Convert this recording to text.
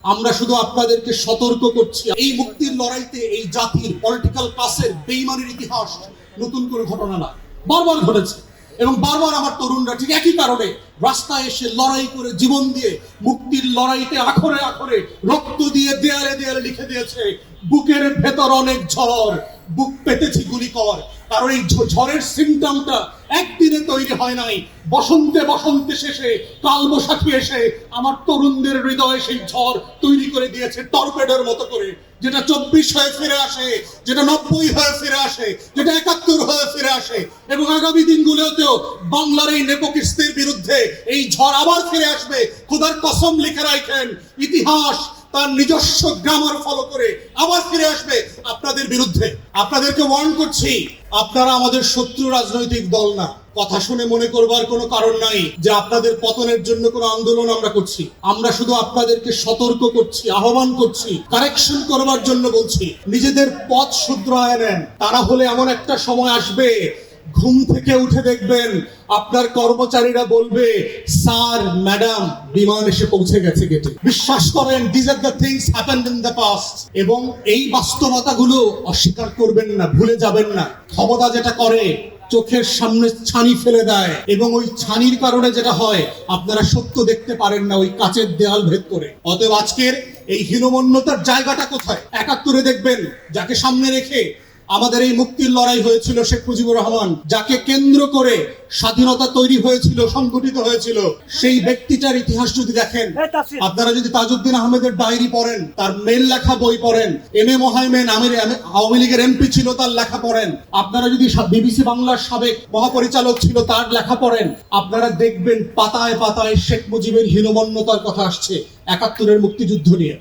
আমরা শুধু আপনাদেরকে সতর্ক করছি, এই মুক্তির লড়াইতে এই জাতির পলিটিক্যাল ক্লাসের বেইমানির ইতিহাস নতুন করে ঘটনা না, বারবার ঘটেছে। এবং বারবার আমার তরুণরা ঠিক একই কারণে রাস্তায় এসে লড়াই করে জীবন দিয়ে মুক্তির লড়াইতে আখরে আখরে রক্ত দিয়ে দেয়ালে দেয়ালে লিখে দিয়েছে, বুকের ভেতর অনেক ঝড়, বুক পেতেছি গুলি কর। কারণ এই ঝড়ের সিমটমটা একদিনে তৈরি হয় নাই, বসন্তে বসন্তে শেষে কালবৈশাখী এসে আমার তরুণদের হৃদয়ে সেই ঝড় তৈরি করে দিয়েছে টর্পেডোর মতো করে, যেটা 24 হয়ে ফিরে আসে, যেটা 90 হয়ে ফিরে আসে, যেটা 71 হয়ে ফিরে আসে। এবং আগামী দিনগুলোতেও বাংলার এই নেপোকিস্তের বিরুদ্ধে এই ঝড় আবার ফিরে আসবে। খোদার কসম লিখে রাখেন, ইতিহাস তার নিজস্ব গ্রামার ফলো করে আবার ফিরে আসবে আপনাদের বিরুদ্ধে। আপনাদেরকে ওয়ার্ন করছি, আপনারা আমাদের শত্রু রাজনৈতিক দল না। কথা শুনে মনে করবার কোনো কারণ নাই যে আপনাদের পতনের জন্য কোনো আন্দোলন আমরা করছি। আমরা শুধু আপনাদেরকে সতর্ক করছি, আহ্বান করছি, কারেকশন করবার জন্য বলছি। নিজেদের পথ শুধরায় নেন, তারা হলে এমন একটা সময় আসবে, ঘুম থেকে উঠে দেখবেন আপনার কর্মচারীরা বলবে, স্যার ম্যাডাম বিমান এসে পৌঁছে গেছে গেটে। বিশ্বাস করেন, this are the things happened in the past. এবং এই বাস্তবতাগুলো অস্বীকার করবেন না, ভুলে যাবেন না। ক্ষমতা যেটা করে, চোখের সামনে ছানি ফেলে দেয়, এবং ওই ছানির কারণে যেটা হয়, আপনারা সত্য দেখতে পারেন না, ওই কাচের দেয়াল ভেদ করে। অতএব আজকের এই হীনমন্যতার জায়গাটা কোথায়? 71-এ দেখবেন যাকে সামনে রেখে আমাদের এই মুক্তির লড়াই হয়েছিল, শেখ মুজিবুর রহমান, যাকে কেন্দ্র করে স্বাধীনতা তৈরি হয়েছিল, সংগঠিত হয়েছিল, সেই ব্যক্তিটার ইতিহাস যদি দেখেন, আপনারা যদি তাজউদ্দিন আহমেদের ডায়েরি পড়েন, তার মেল লেখা বই পড়েন, এম এ মোহাইমেন আওয়ামী লীগের এমপি ছিল, তার লেখা পড়েন, আপনারা যদি বিবিসি বাংলার সাবেক মহাপরিচালক ছিল, তার লেখা পড়েন, আপনারা দেখবেন পাতায় পাতায় শেখ মুজিবের হীনমন্যতার কথা আসছে 71-এর মুক্তিযুদ্ধ নিয়ে।